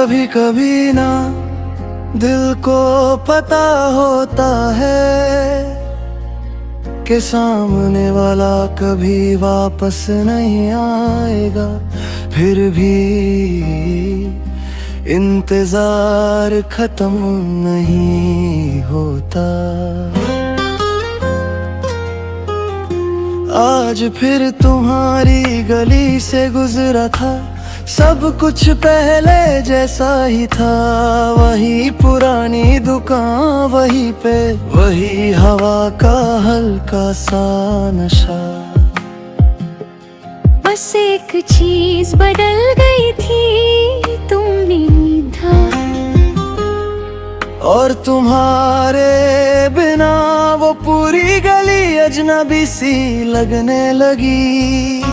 कभी कभी ना दिल को पता होता है कि सामने वाला कभी वापस नहीं आएगा, फिर भी इंतजार खत्म नहीं होता। आज फिर तुम्हारी गली से गुजरा था, सब कुछ पहले जैसा ही था। वही पुरानी दुकान, वही पे वही हवा का हल्का सा नशा। बस एक चीज बदल गई थी, तुमने था। और तुम्हारे बिना वो पूरी गली अजनबी सी लगने लगी।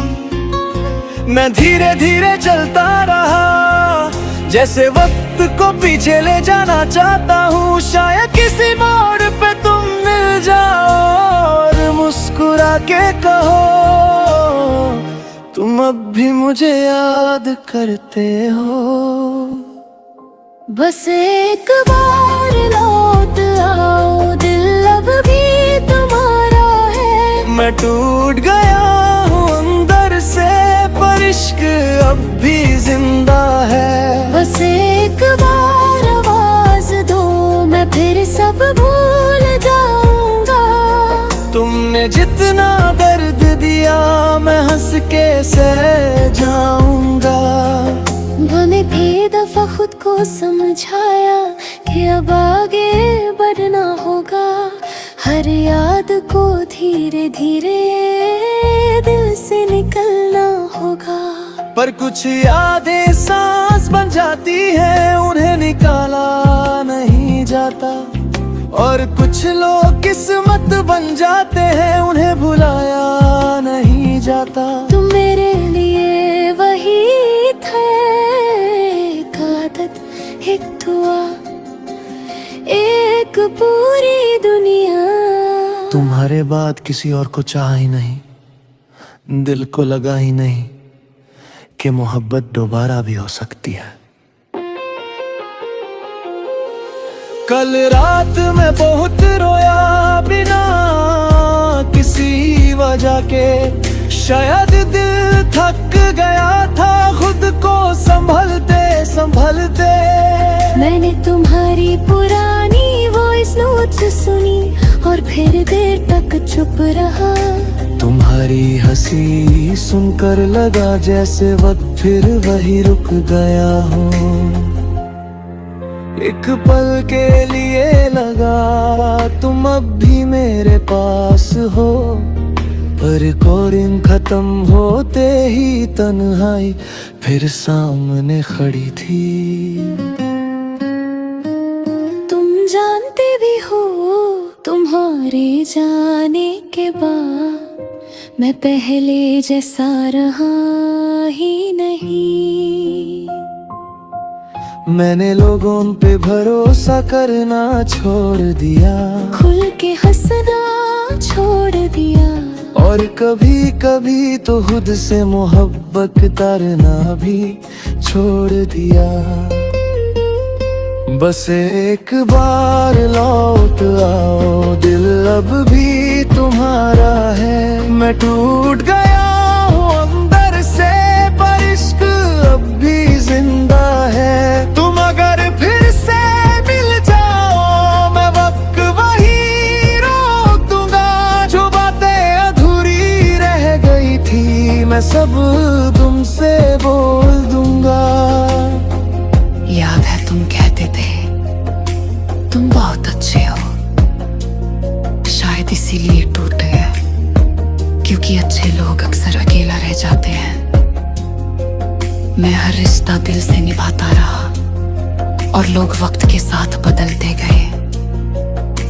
मैं धीरे धीरे चलता रहा, जैसे वक्त को पीछे ले जाना चाहता हूँ। शायद किसी मोड़ पे तुम मिल जाओ और मुस्कुरा के कहो, तुम अब भी मुझे याद करते हो। बस एक बार लौट आओ, दिल अब भी तुम्हारा है। मैं टूट गया हूँ अंदर से, पर इश्क अब भी जिंदा है। बस एक बार आवाज दो, मैं फिर सब भूल जाऊंगा। तुमने जितना दर्द दिया, मैं हंस के सह जाऊंगा। मैंने भी दफा खुद को समझाया कि अब आगे बढ़ना होगा। हर याद को धीरे धीरे दिल से निकलना होगा। पर कुछ यादें सांस बन जाती हैं, उन्हें निकाला नहीं जाता। और कुछ लोग किस्मत बन जाते हैं, उन्हें भुलाया नहीं जाता। तुम मेरे लिए वही थे, एक आदत, एक दुआ, एक पूरी दुनिया। तुम्हारे बाद किसी और को चाहा ही नहीं, दिल को लगा ही नहीं कि मोहब्बत दोबारा भी हो सकती है। कल रात में बहुत रोया बिना किसी वजह के। शायद दिल थक गया था खुद को संभलते संभलते। मैंने तुम्हारी पुरानी वॉइस नोट सुनी और फिर देर तक चुप रहा। तुम्हारी हंसी सुनकर लगा जैसे वक्त फिर वही रुक गया हो। एक पल के लिए लगा तुम अब भी मेरे पास हो, पर रिकॉर्डिंग खत्म होते ही तन्हाई फिर सामने खड़ी थी। तुम जानते भी हो, तुम्हारे जाने के बाद मैं पहले जैसा रहा ही नहीं। मैंने लोगों पे भरोसा करना छोड़ दिया, खुल के हंसना छोड़ दिया। और कभी कभी तो खुद से मोहब्बत करना भी छोड़ दिया। बस एक बार लौट आओ, दिल अब भी तुम्हारा है। मैं टूट गया हूँ अंदर से, पर इश्क अब भी जिंदा है। तुम अगर फिर से मिल जाओ, मैं वक्त वही रोक दूंगा। जो बातें अधूरी रह गई थी, मैं सब तुमसे बोल दूंगा। याद है तुम कहते थे तुम बहुत अच्छे हो, शायद इसीलिए टूट गए, क्योंकि अच्छे लोग अक्सर अकेला रह जाते हैं। मैं हर रिश्ता दिल से निभाता रहा और लोग वक्त के साथ बदलते गए।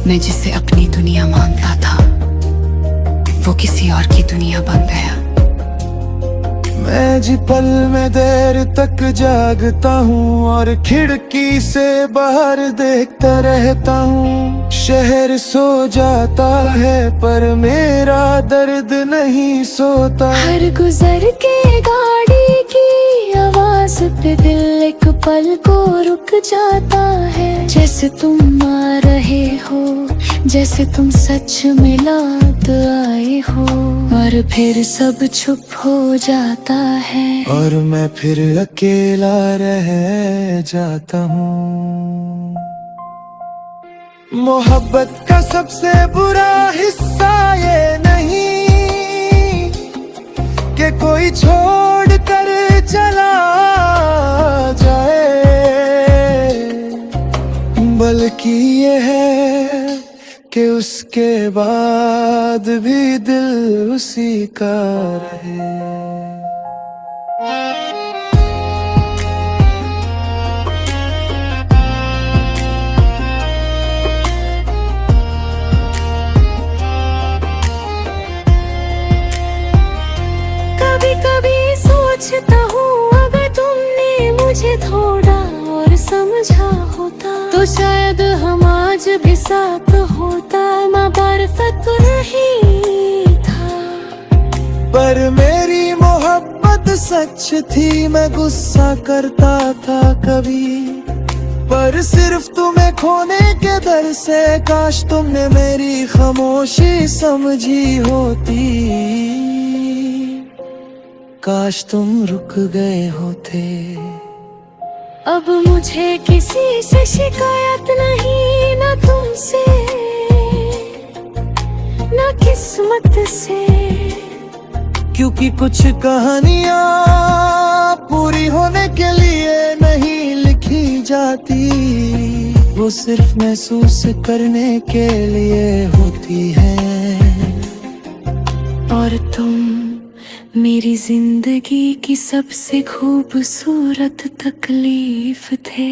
मैं जिसे अपनी दुनिया मानता था, वो किसी और की दुनिया बन गया। मैं जी पल में देर तक जागता हूँ और खिड़की से बाहर देखता रहता हूँ। शहर सो जाता है पर मेरा दर्द नहीं सोता। हर गुजर के गाड़ी की आवाज पे दिल एक पल को रुक जाता है। जैसे तुम आ रहे हो, जैसे तुम सच में लौट आए हो, और फिर सब चुप हो जाता है और मैं फिर अकेला रह जाता हूँ। मोहब्बत का सबसे बुरा हिस्सा ये नहीं कि कोई छोड़ कर चला जाए, बल्कि ये है कि उसके बाद भी दिल उसी का रहे। कभी कभी सोचता हूँ अगर तुमने मुझे थोड़ा और समझा होता तो शायद हम आज भी साथ होता। माँ बरफत नहीं था, पर मेरी मोहब्बत सच थी। मैं गुस्सा करता था कभी, पर सिर्फ तुम्हें खोने के डर से। काश तुमने मेरी खामोशी समझी होती, काश तुम रुक गए होते। अब मुझे किसी से शिकायत नहीं, ना तुमसे ना किस्मत से, क्योंकि कुछ कहानियां पूरी होने के लिए नहीं लिखी जाती, वो सिर्फ महसूस करने के लिए होती है। और तुम मेरी जिंदगी की सबसे खूबसूरत तकलीफ थे।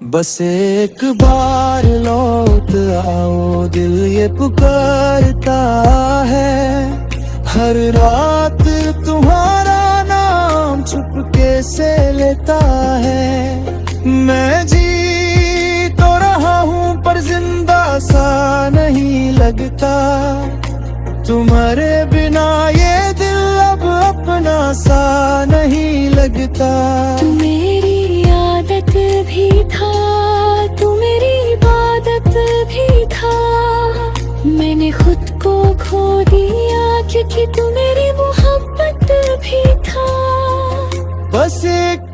बस एक बार लौट आओ, दिल ये पुकारता है। हर रात तुम्हारा नाम चुपके से लेता है। मैं जी तो रहा हूँ पर जिंदा सा नहीं लगता। तुम्हारे बिना ये दिल अब अपना सा नहीं लगता। तू मेरी आदत भी था, तू मेरी इबादत भी था। मैंने खुद को खो दिया क्योंकि तू मेरी मोहब्बत भी था। बस एक